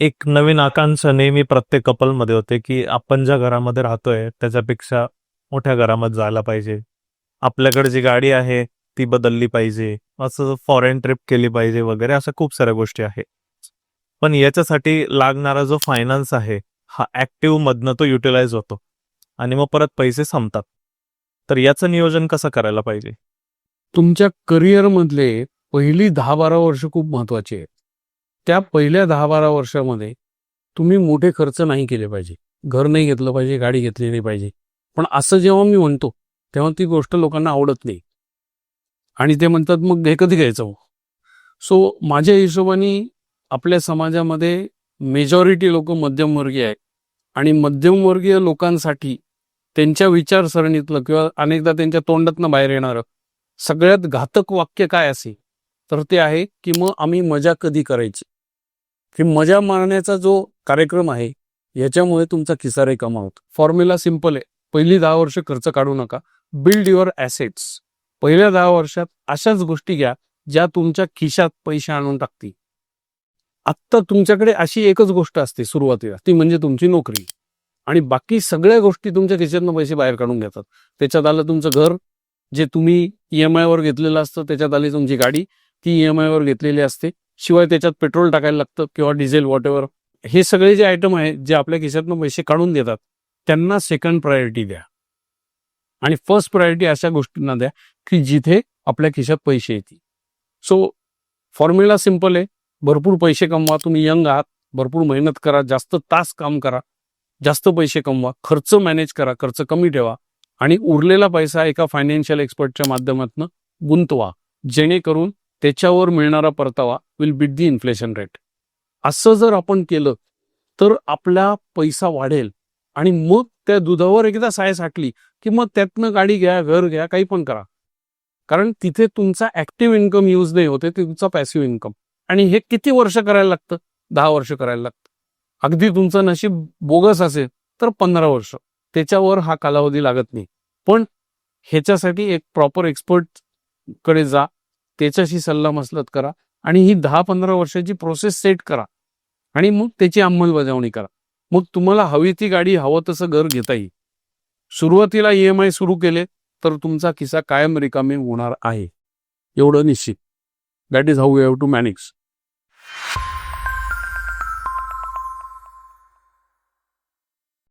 एक नवीन आकांक्षा नेहमी प्रत्येक कपलमध्ये होते, की आपण ज्या घरामध्ये राहतोय त्याच्यापेक्षा मोठ्या घरामध्ये जायला पाहिजे. आपल्याकडे जी गाडी आहे ती बदलली पाहिजे. असं फॉरेन ट्रिप केली पाहिजे वगैरे अशा खूप साऱ्या गोष्टी आहेत. पण याच्यासाठी लागणारा जो फायनान्स आहे, हा ॲक्टिव्ह मधनं तो युटिलाइज होतो आणि मग परत पैसे संपतात. तर याचं नियोजन कसं करायला पाहिजे? तुमच्या करिअरमधले पहिली 10-12 वर्ष खूप महत्वाची आहेत. त्या पहिल्या 10-12 वर्षामध्ये तुम्ही मोठे खर्च नाही केले पाहिजे. घर नाही घेतलं पाहिजे, गाडी घेतली नाही पाहिजे. पण असं जेव्हा मी म्हणतो, तेव्हा ती गोष्ट लोकांना आवडत नाही. आणि ते म्हणतात मग हे कधी घ्यायचं हो? सो माझ्या हिशोबाने आपल्या समाजामध्ये मेजॉरिटी लोक मध्यमवर्गीय आहेत आणि मध्यमवर्गीय लोकांसाठी त्यांच्या विचारसरणीतलं किंवा अनेकदा त्यांच्या तोंडातनं बाहेर येणारं सगळ्यात घातक वाक्य काय असेल तर ते आहे की मग आम्ही मजा कधी करायची. की मजा मारण्याचा जो कार्यक्रम आहे याच्यामुळे तुमचा खिसा रिकामा होतो. फॉर्म्युला सिंपल आहे. पहिली 10 वर्ष खर्च काढू नका. Build your assets. पहिल्या 10 वर्षात अशाच गोष्टी घ्या ज्या तुमच्या खिशात पैसे आणून टाकतील. आत्ता तुमच्याकडे अशी एकच गोष्ट असते सुरुवातीला, ती म्हणजे तुमची नोकरी. आणि बाकी सगळ्या गोष्टी तुमच्या खिशातनं पैसे बाहेर काढून घेतात. त्याच्यात आलं तुमचं घर जे तुम्ही EMI वर घेतलेलं असतं, त्याच्यात आली तुमची गाडी ती EMI वर घेतलेली असते, शिवाय त्याच्यात पेट्रोल टाकायला लागतं किंवा डिझेल व्हॉटएव्हर. हे सगळे जे आयटम आहेत जे आपल्या खिशातनं पैसे काढून देतात त्यांना सेकंड प्रायोरिटी द्या आणि फर्स्ट प्रायोरिटी अशा गोष्टींना द्या की जिथे आपल्या खिशात पैसे येतील. सो फॉर्म्युला सिंपल आहे. भरपूर पैसे कमवा. तुम्ही यंग आहात, भरपूर मेहनत करा, जास्त तास काम करा, जास्त पैसे कमवा, खर्च मॅनेज करा, खर्च कमी ठेवा आणि उरलेला पैसा एका फायनान्शियल एक्सपर्टच्या माध्यमातून गुंतवा, जेणेकरून त्याच्यावर मिळणारा परतावा will beat the inflation rate. असं जर आपण केलं तर आपला पैसा वाढेल आणि मग त्या दुधावर एकदा साय साठली की मग त्यातनं गाडी घ्या, घर घ्या, काही पण करा. कारण तिथे तुमचा ऍक्टिव्ह इन्कम यूज नाही होते, तुमचा पॅसिव्ह इन्कम. आणि हे किती वर्ष करायला लागतं? 10 वर्ष करायला लागतं. अगदी तुमचं नशीब बोगस असेल तर 15 वर्ष. त्याच्यावर हा कालावधी लागत नाही. पण ह्याच्यासाठी एक प्रॉपर एक्सपर्ट कडे जा, त्याच्याशी सल्लामसलत करा आणि ही 10-15 वर्षाची प्रोसेस सेट करा आणि मग त्याची अंमलबजावणी करा. मग तुम्हाला हवी ती गाडी, हवं तसं घर घेता येईल. सुरुवातीला EMI सुरू केले तर तुमचा खिसा कायम रिकामी होणार आहे, एवढं निश्चित. That is how you have to manage.